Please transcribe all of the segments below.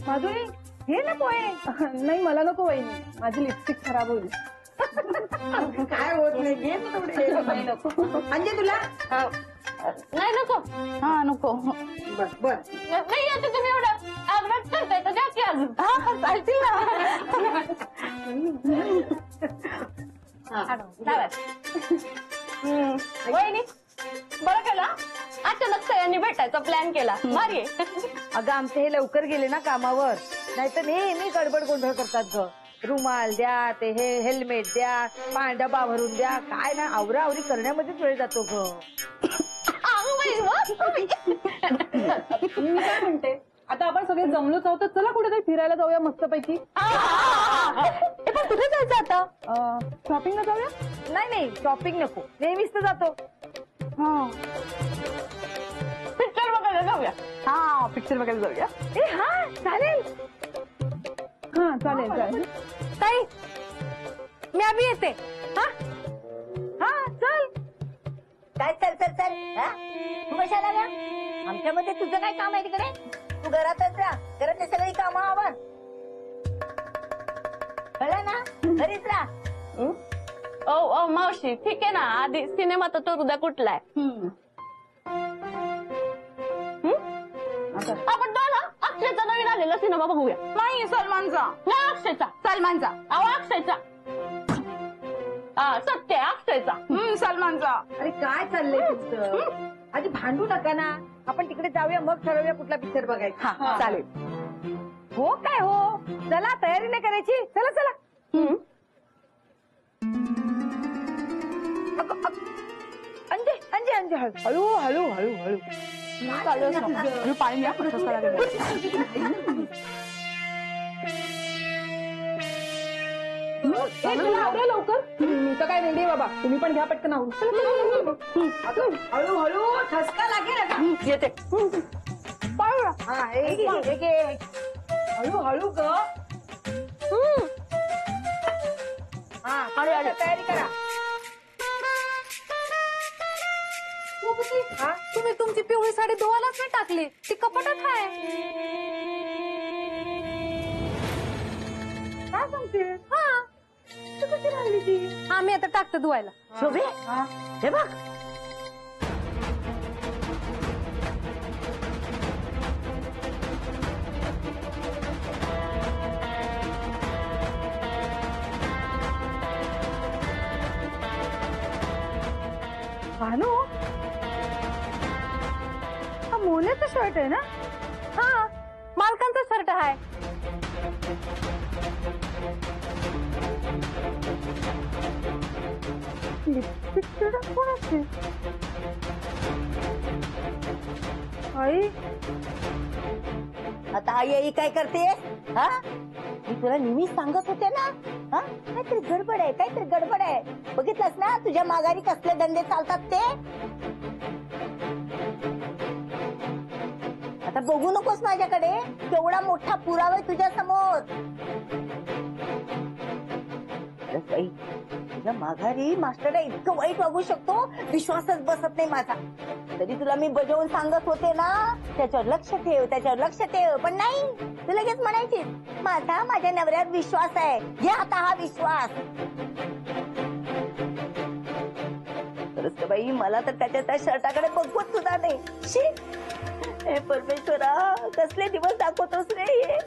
माधुरी हे नको आहे. नाही मला नको वहिनी, माझी लिपस्टिक खराब होईल. काय होत नाही, घे ना थोडे. नाही नको. अंजे तुला नाही नको. हा नको. बस बस. नाही आता तुम्ही एवढं आग्रह करताय तर द्या की अजून. चालतील ना. वहिनी बरं केलं अचानक सगळ्यांनी भेटायचा प्लॅन केला. भारी आहे. अगं आमचे हे लवकर गेले ना कामावर, नाहीतर नेहमी गडबड गोंधळ करतात ग. रुमाल द्या, ते हे हेल्मेट द्या, डबा भरून द्या, काय ना आवराआवरी करण्यामध्येच वेळ जातो ग. मी काय म्हणते, आता आपण सगळे जमलोच आहोत, चला कुठेतरी फिरायला जाऊया मस्तपैकी. पण कुठे जायचं आता? शॉपिंगला जाऊया. नाही नाही शॉपिंग नको, नेहमीच तर जातो. पिक्चर बघायला जाऊया. हा पिक्चर बघायला जाऊया. ए हा चालेल. हा चालेल चालेल. ताई मी आम्ही येते. हा हा चल. काय चल चल चल, तू कशाला ग? आमच्यामध्ये तुझं काय काम आहे तिकडे? तू घरातच राहा, घरातली सगळी कामं आवर. कळलं ना? घरीच राहा. ओ मावशी ठीक आहे ना, आधी सिनेमाचा तो उद्या कुठलाय? आपण तो ना अक्षयचा नवीन आलेला सिनेमा बघूया. नाही सलमानचा. नाही अक्षयचा. सलमानचा. अहो अक्षयचा. सत्य अक्षयचा. सलमानचा. अरे काय चाललंय तुमचं? आधी भांडू नका ना, आपण तिकडे जाऊया मग ठरवूया कुठला पिक्चर बघायचा. हा चालेल. हो काय हो, चला तयारी नाही करायची. चला चला. अंजे अंजे अंजे हळू हळू हळू हळू. पाणी घ्या. लवकर. मी तर काय रेडी आहे बाबा, तुम्ही पण घ्या पटकन आवरून. हळूहळू ठसका लागेल. येते. हा हळूहळू ग. हा तयारी करा. तुम्ही तुमची पिवळी साडी धुवायलाच नाही टाकली, ती कपाटात आहे. काय सांगते? हा कशी राहिली ती? मी आता टाकते धुवायला. शोभे हे बघ, भानू हा मोन्याचा शर्ट आहे ना? हा मालकांचा शर्ट आहे. लिपस्टिक कोणाची? आई आता आई काय करते? हा मी तुला नेहमीच सांगत होते ना, हा काहीतरी गडबड आहे, काहीतरी गडबड आहे. बघितलंस ना तुझ्या माघारी कसले धंदे चालतात ते. आता बघू नकोस माझ्याकडे, केवढा मोठा पुरावा आहे तुझ्या समोर. तुझ्या माघारी मास्टरला इतकं वाईट वागू शकतो, विश्वासच बसत नाही माझा. तरी तुला मी बजावून सांगत होते ना, त्याच्यावर लक्ष ठेव, त्याच्यावर लक्ष ठेव. पण नाही, तू लगेच म्हणायची माझा माझ्या नवऱ्यावर विश्वास आहे, घे आता हा विश्वास. खरंच तर बाई, मला तर त्या शर्टाकडे बघवत सुद्धा नाही. शी, हे परमेश्वरा, कसले दिवस दाखवतोस रे हे.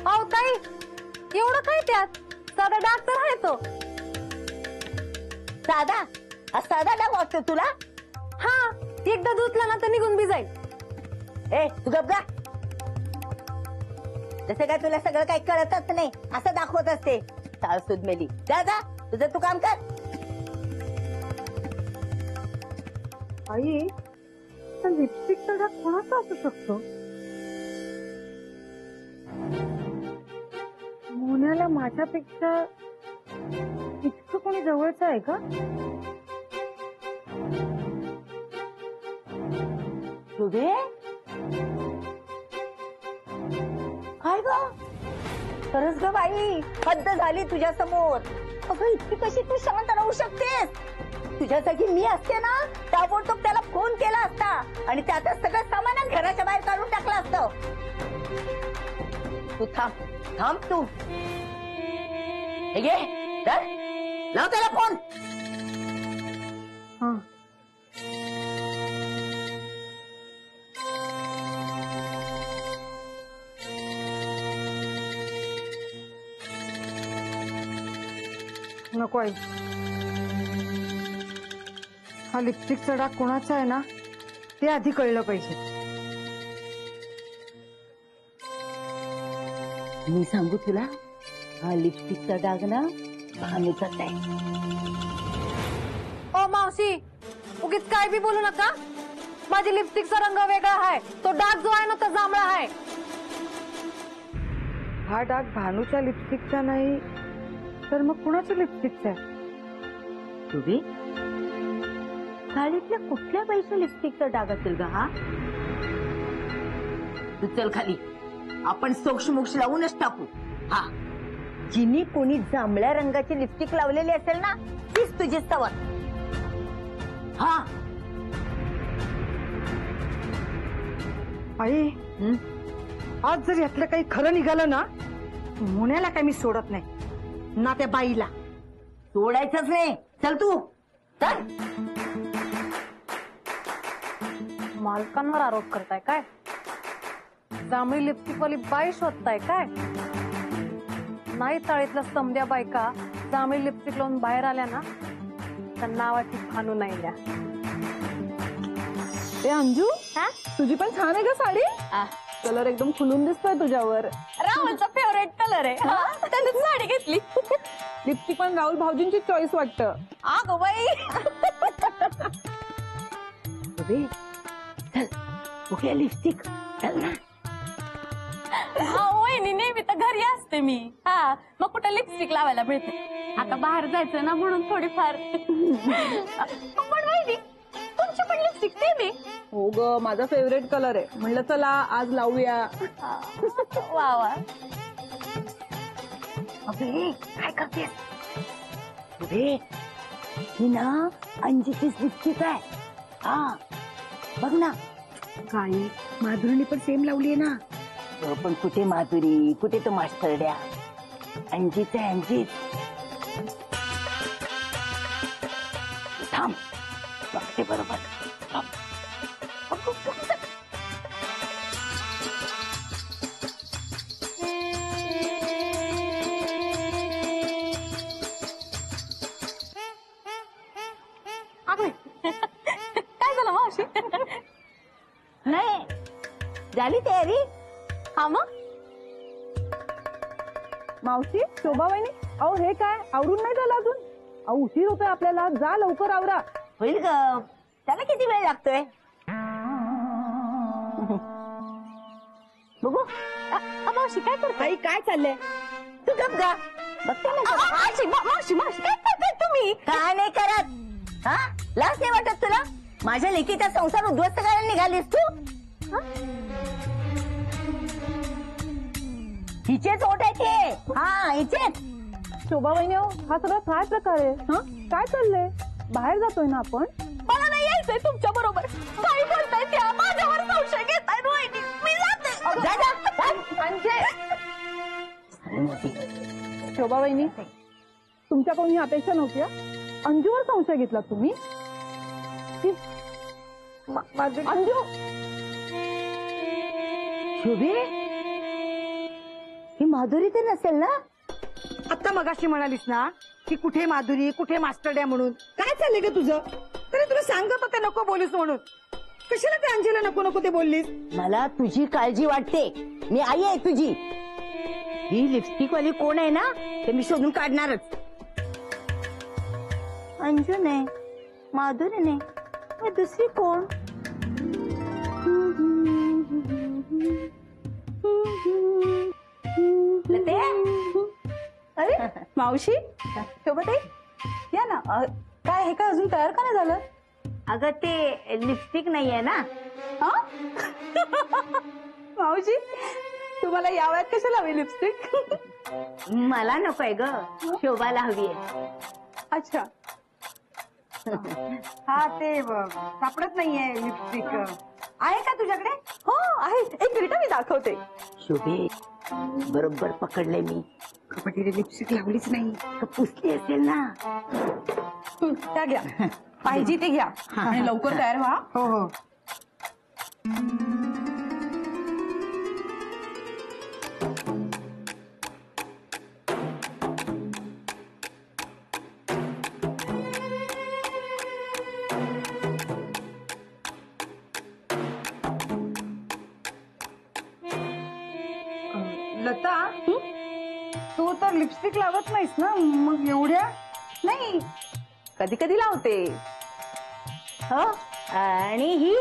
अहो ताई एवढं काय त्यात, साधा डाग तर आहे तो. साधा डाग वाटतो तुला? हा एकदा धुतला ना तर निघून बी जाईल. ए तू गप जा. जसं काय तुला सगळं काही कळतच नाही असं दाखवत असते. साळसूद मेली. जा जा, तुझं तू काम कर. आई लिपस्टिकचा डाग कोणाचा असू शकतो? मोन्याला माझ्यापेक्षा इतकं कोणी जवळचं आहे का? शुभे काय ग? खरंच ग बाई, हद्द झाली तुझ्या समोर. अगं इतकी कशी तू शांत राहू शकतेस? तुझ्या जागी मी असते ना ताबडतोब त्याला फोन केला असता आणि त्यातच सगळं सामान घराच्या बाहेर काढून टाकलं असतं. तू थांब तू. हे घे, धर. लाव त्याला फोन. नको आई, हा लिपस्टिकचा डाग कोणाचा आहे ना ते आधी कळलं पाहिजे. मी सांगू तुला, हा लिपस्टिकचा डाग ना भानूचाच आहे. ओ मावशी, उगीच काय बी बोलू नका. माझी लिपस्टिकचा रंग वेगळा आहे, तो डाग जो आहे ना तो जांभळा आहे. हा डाग भानूच्या लिपस्टिकचा नाही तर मग कुणाच्या लिपस्टिकचा आहे? तुम्ही साडीतल्या कुठल्या बाईच्या लिपस्टिकचा डाग असेल ग हा? तू चल खाली, आपण सोक्ष लावूनच टाकू. हा, जिनी कोणी जांभळ्या रंगाची लिपस्टिक लावलेली असेल ना तीच तुझी सवय. हा आई, आज जर यातलं काही खरं निघालं ना, मुन्याला काही मी सोडत नाही ना त्या बाईला. सोडायचंच नाही. चल तू चल. मालकांवर आरोप करताय काय? जांभळी लिपस्टिक वाली बाई शोधताय काय? नाही चाळीतल्या समध्या बायका जांभळी लिपस्टिक लावून बाहेर आल्या ना तर नावाची भानू नाही द्या. ए अंजू, तुझी पण छान आहे का साडी? कलर एकदम खुलून दिसतोय तुझ्यावर. राहुलचा फेवरेट कलर आहे, त्याने साडी घेतली. लिपस्टिक पण राहुल भाऊजींची चॉईस वाटतं. अगो बाई, चल बघूया लिपस्टिक. चल ना. वहिनी नेहमी तर घरी असते मी. हा, मग कुठे लिपस्टिक लावायला मिळते. आता बाहेर जायचं ना म्हणून थोडीफार. पण वहिनी, तुमची पण लिपस्टिक ते मी. हो ग, माझा फेवरेट कलर आहे. म्हणलं चला आज लावूया. वा वा. अबे काय करतेस? अबे ही ना अंजीचीच लिपस्टिक आहे. हा बघ ना. काही माधुरीने पण सेम लावली आहे ना. पण कुठे माधुरी, कुठे तो मास्टरड्या. अंजीच आहे, अंजीच. थांब बघते बरोबर. काय झालं मावशी? नाही झाली तयारी. हा मग मावशी, शोभा वहिनी, अहो हे काय आवरून नाही झालं अजून? अहो उशीर होतोय आपल्याला, जा लवकर आवरा. होईल ग, त्याला किती वेळ लागतोय? बघू. मावशी काय करताय? आई काय चाललंय? तू गप गा. बघते ना. मावशी मावशी काय करताय तुम्ही? काय नाही करत. हा, लाज नाही वाटत तुला? माझ्या लेकीचा संसार उद्ध्वस्त करायला निघालीस तू? हिचेच ओठ आहे ते. हा हिचेच. शोभा वहिनी, हा सगळा काय प्रकार आहे? हा, काय चाललंय? बाहेर जातोय ना आपण? मला नाही यायचंय तुमच्या बरोबर. काही बोलताय त्या, माझ्यावर संशय घेताय वहिनी. मी जाते. शोभा वहिनी, तुमच्याकडून ही अपेक्षा नव्हती. अंजूवर संशय घेतला तुम्ही? अंजू, शोभे, ही माधुरी तर नसेल ना? आता मगाशी म्हणालीस ना की कुठे माधुरी, कुठे मास्टरड्या म्हणून. काय चाललंय ग तुझं? तरी तुला सांगत होते नको बोलूस म्हणून. कशाला ते अंजीला नको नको ते बोललीस? मला तुझी काळजी वाटते. मी आई आहे तुझी. ही लिपस्टिक वाली कोण आहे ना ते मी शोधून काढणारच. अंजू नाही, माधुरी नाही, मग दुसरी कोण? अरे मावशी, शोभाताई या ना. काय हे काय अजून तयार का नाही झालं? अगं ते लिपस्टिक नाहीये ना. हा? मावशी, तुम्हाला या वयात कशाला हवी लिपस्टिक? मला नकोय ग, शोभाला हवी आहे. अच्छा, हा ते सापडत नाहीये लिपस्टिक. आहे का तुझ्याकडे? हो आहे, एक मिनिट मी दाखवते. शुभे बरोबर पकडले मी. कपटीने लिपस्टिक लावलीच नाही. का पुसली असेल ना. त्या घ्या, पाहिजे ते घ्या आणि लवकर तयार व्हा. हो हो. लता, तू तर लिपस्टिक लावत नाहीस ना, मग एवढ्या? नाही, कधी कधी लावते. हो आणि ही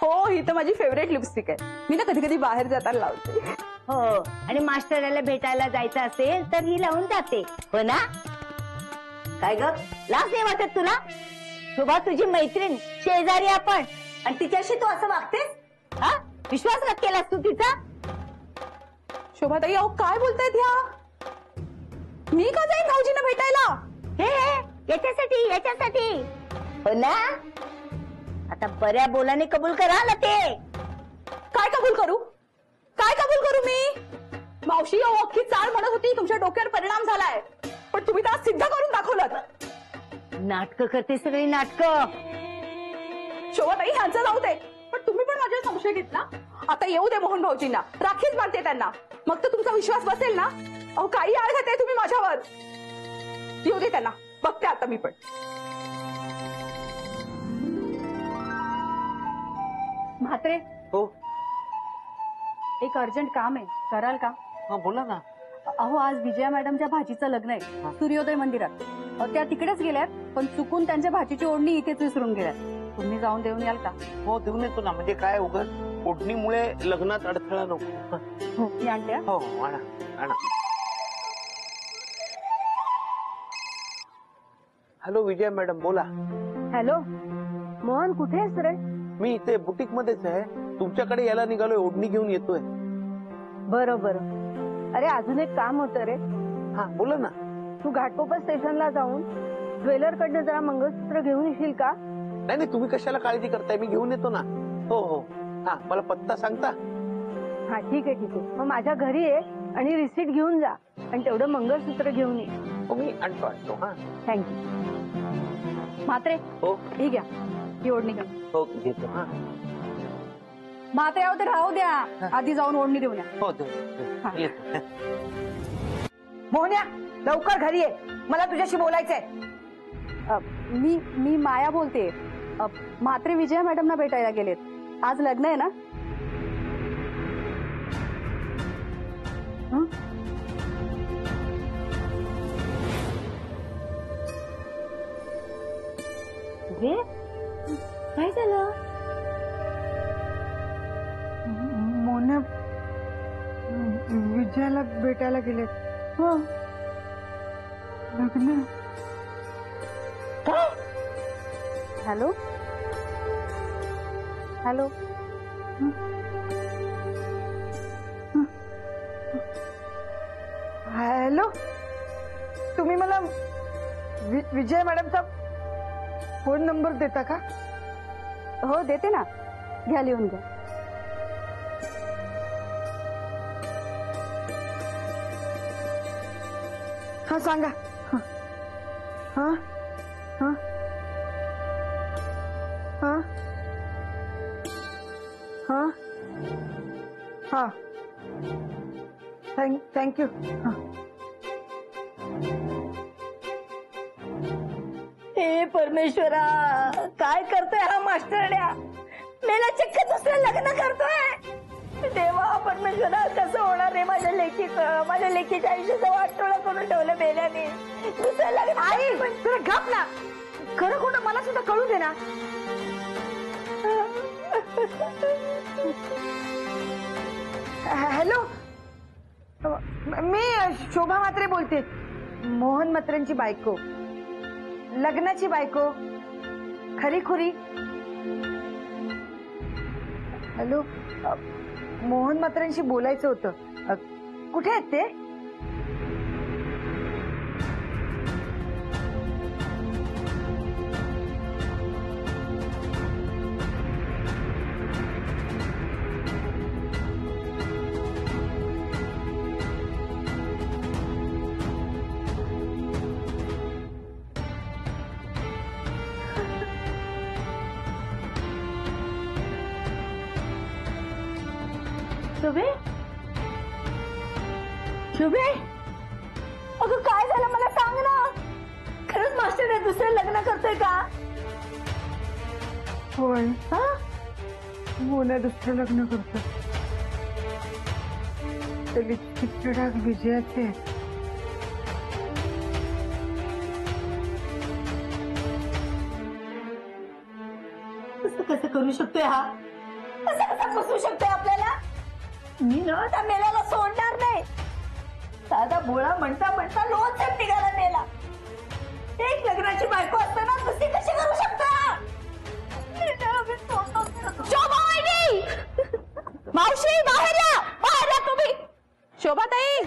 हो, ही तर माझी फेवरेट लिपस्टिक आहे. मी ना कधी कधी बाहेर जाताना लावते. हो आणि मास्टरला भेटायला जायचं असेल तर ही लावून जाते. हो ना? काय ग लाज नाही वाटत तुला? शोभा तुझी मैत्रीण, शेजारी आपण, आणि तिच्याशी तू असं वागतेस? हा, विश्वासघात केलास तू तिचा? शोभाताई, अहो काय बोलतायत ह्या? मी का जाईन भाऊजींना भेटायला? हे याच्यासाठी हो ना? आता बऱ्या बोलाने कबूल करा ना. ते काय कबूल करू? काय कबूल करू मी? मावशी, अहो अख्खी चाळ म्हणत होती तुमच्या डोक्यावर परिणाम झालाय, पण तुम्ही तर आज सिद्ध करून दाखवलं. नाटकं करते सगळी नाटकं. शोभाताई, ह्यांचं जाऊ दे, पण तुम्ही पण माझ्यावर संशय घेतला. आता येऊ दे मोहन भाऊजींना, राखीच मारते त्यांना, मग तर तुमचा विश्वास बसेल ना. अहो काही आळ घालताय तुम्ही माझ्यावर. येऊ दे त्यांना, बघते आता मी पण. म्हात्रे, हो. एक अर्जंट काम आहे, कराल का? हा बोला ना. अहो आज विजया मॅडमच्या भाचीचं लग्न आहे सूर्योदय मंदिरात. त्या तिकडेच गेल्यात, पण चुकून त्यांच्या भाचीची ओढणी इथेच विसरून गेल्यात. तुम्ही जाऊन देऊन याल का? हो देऊन येतो ना. म्हणजे काय उगाच ओढणीमुळे लग्नात अडथळा नको. हो, मी आणते. हो आणा आणा. हॅलो विजया मॅडम, बोला. हॅलो मोहन, कुठे आहेस रे? मी इथे बुटीक मध्येच आहे. तुमच्याकडे यायला निघालोय, ओढणी घेऊन येतोय. बरं बरं. अरे अजून एक काम होतं रे. हा बोला ना. तू घाटकोपर स्टेशनला जाऊन ज्वेलर कडनं जरा मंगळसूत्र घेऊन येशील का? नाही नाही, तुम्ही कशाला काळजी करताय, मी घेऊन येतो ना. हो हो. हा मला पत्ता सांगता? हा ठीक आहे. मग माझ्या घरी ये आणि रिसीट घेऊन जा आणि तेवढं मंगळसूत्र घेऊन ये. हो मी आणतो. हा थँक्यू. म्हात्रे, हो ही घ्या, ही ओढणी घ्या. हो घेतो. हा म्हात्रे, अहो ते राहू द्या, आधी जाऊन ओढणी देऊन या. हो हा. येतो. मोहन्या, लवकर घरी ये, मला तुझ्याशी बोलायचंय. मी माया बोलते. म्हात्रे विजया मॅडमना भेटायला गेलेत. आज लग्न आहे ना? हं? काय झालं? मोहन्या विजयाला भेटायला गेलेत. हो लग्न. काय? Hello hello. हॅलो, तुम्ही मला विजय मॅडमचा फोन नंबर देता का? हो देते ना, घ्या लिहून घ्या. हा सांगा. हा हा हा हा हा. थँक्यू. हे परमेश्वरा, काय करतोय हा मास्टरड्या? मेला चक्क दुसरं लग्न करतोय. देवा परमेश्वरा, कसं होणार रे माझ्या लेकीचं? माझ्या लेकीच्या आयुष्याचं वाटोळं करून ठेवलं मेल्याने. दुसरं लग्न. आई तुला गप ना, खरं खोटं मला सुद्धा कळू दे ना. हॅलो, मी शोभा म्हात्रे बोलते, मोहन म्हात्रेंची बायको, लग्नाची बायको, खरी खुरी. हॅलो, मोहन म्हात्रेंशी बोलायचं होतं. कुठे आहेत ते? शुभे शुभे अगं काय झालं मला सांग ना. खरंच मास्टर दुसरं लग्न करतोय का? होय हा मोना दुसरं लग्न करतो. ते लिपस्टिकचे डाग विजयाचे. असं कसं करू शकतोय हा? असं कसं बसू शकतोय आपल्याला? मी ना त्या मेल्याला सोडणार नाही. साधा भोळा म्हणता म्हणता लोणचं निघाला मेला. एक लग्नाची बायको असताना दुसरी कशी करू शकता? मावशी बाहेर या, बाहेर या तुम्ही. शोभाताई,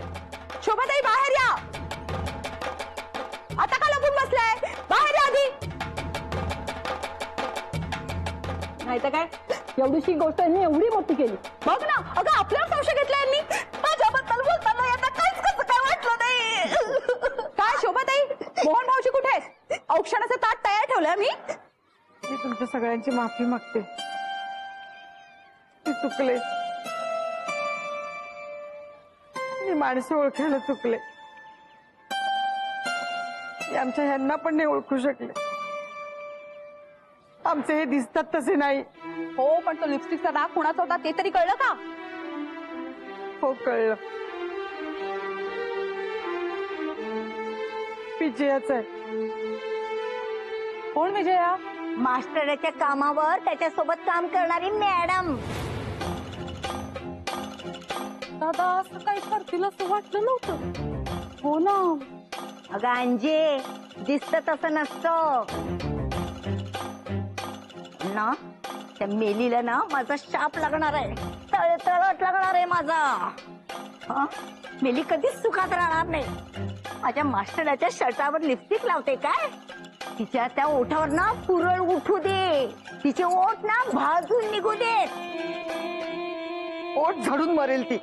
शोभाताई बाहेर या. आता का लपून बसलाय? बाहेर या आधी. नाही तर काय, एवढीशी गोष्ट यांनी एवढी मोठी केली. बघ ना, अगं आपल्यावर संशय घेतला यांनी. माझ्याबद्दल बोलताना यांना काहीच कसं काय वाटलं नाही. काय शोभाताई, मोहन भाऊजी कुठे आहेत? औक्षणाचं ताट तयार ठेवलंय मी. मी तुमच्या सगळ्यांची माफी मागते. मी चुकले. मी माणसं ओळखायला चुकले. मी आमच्या ह्यांना पण नाही ओळखू शकले. आमचे हे दिसतात तसे नाही. हो, पण तो लिपस्टिकचा डाग कुणाचा होता ते तरी कळलं का? हो कळलं. विजयाच आहे. कोण विजया? मास्टरच्या कामावर त्याच्यासोबत काम करणारी मॅडम. दादा असं काही करतील असं वाटलं नव्हतं. हो ना. अगं अंजे, दिसत तसं नसतं ना. त्या मेलीला ना माझा शाप लागणार आहे. तळतळट लागणार आहे माझा. हा? मेली कधीच सुखात राहणार नाही. माझ्या मास्टरच्या शर्टावर लिपस्टिक लावते काय? तिच्या त्या ओठावर ना पुरळ उठू दे. तिचे ओठ ना भाजून निघू देत. ओठ झाडून मरेल ती.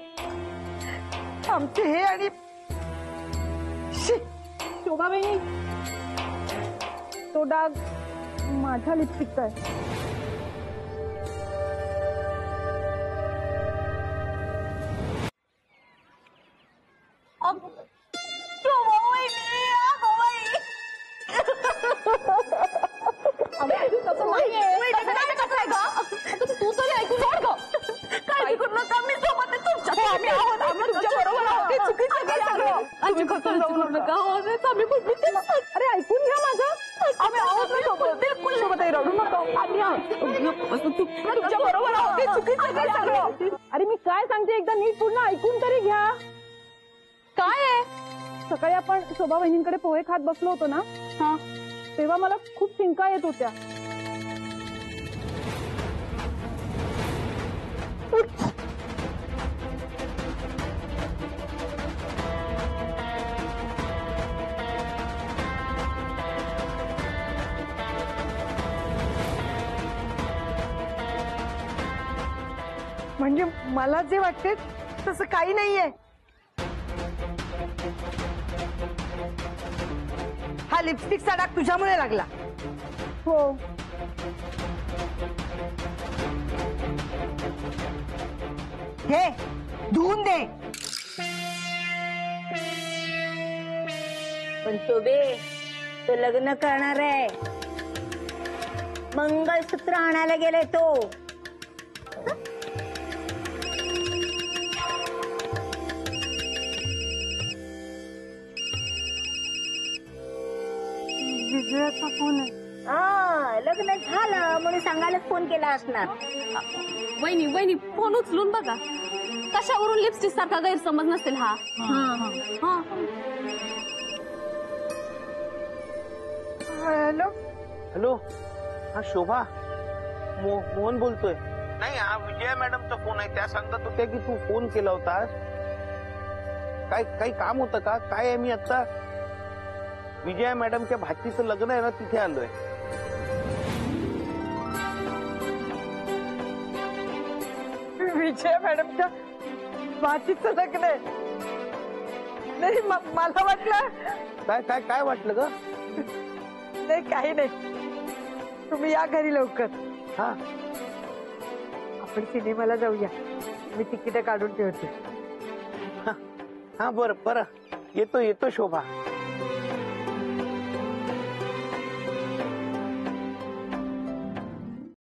आमचे हे आणि शी. शोभाबाई, तो डाग माझ्या लिपस्टिकचा आहे. तसं नाहीये. तसं नाही, कसं आहे गं? तू तरी ऐकून सोड गं. काळजी करू नका, मी सोबत आहे तुमच्या. आम्ही आहोत, आम्ही तुमच्या बरोबर आहोत. हे चुकीचं आहे सगळं. तुम्ही फक्त जाऊ नका. आम्ही कुठली अरे ऐकून घ्या माझं. आम्ही आहोत ना सोबत. बिलकुल सोबत आहे, रडू नका. आम्ही आहोत तुमच्या बरोबर आहोत. हे चुकीचं आहे सगळं. अरे मी काय सांगते एकदा नीट पूर्ण ऐकून तरी घ्या. काय आहे? सकाळी आपण शोभा वहिनींकडे पोहे खात बसलो होतो ना, हा, तेव्हा मला खूप शिंका येत होत्या. म्हणजे मला जे वाटते तसं काही नाहीये. हा लिपस्टिकचा डाग तुझ्यामुळे लागला. हो, हे धुवून दे. पण शोभे, तो लग्न करणार आहे. मंगळसूत्र आणायला गेलाय तो. विजयाचा फोन आहे. लग्न झालं म्हणून सांगायला फोन केला असणार. वहिनी वहिनी फोन उचलून बघा. कशावरून लिपस्टिक सारखा गैरसमज नसेल हा. हॅलो. हॅलो, हा शोभा, मोहन बोलतोय. नाही, हा विजया मॅडमचा फोन आहे. त्या सांगत होत्या की तू फोन केला होतास. काय काही काम होतं का? काय आहे? मी आता विजया मॅडमच्या भाचीचं लग्न आहे ना, तिथे आलोय. विजया मॅडमच्या भाचीचं लग्न आहे. नाही, मला वाटलं. काय काय काय वाटलं ग? नाही, काही नाही. तुम्ही या घरी लवकर. हा, आपण सिनेमाला जाऊया. मी तिकीट काढून ठेवते. हा बरं येतो शोभा.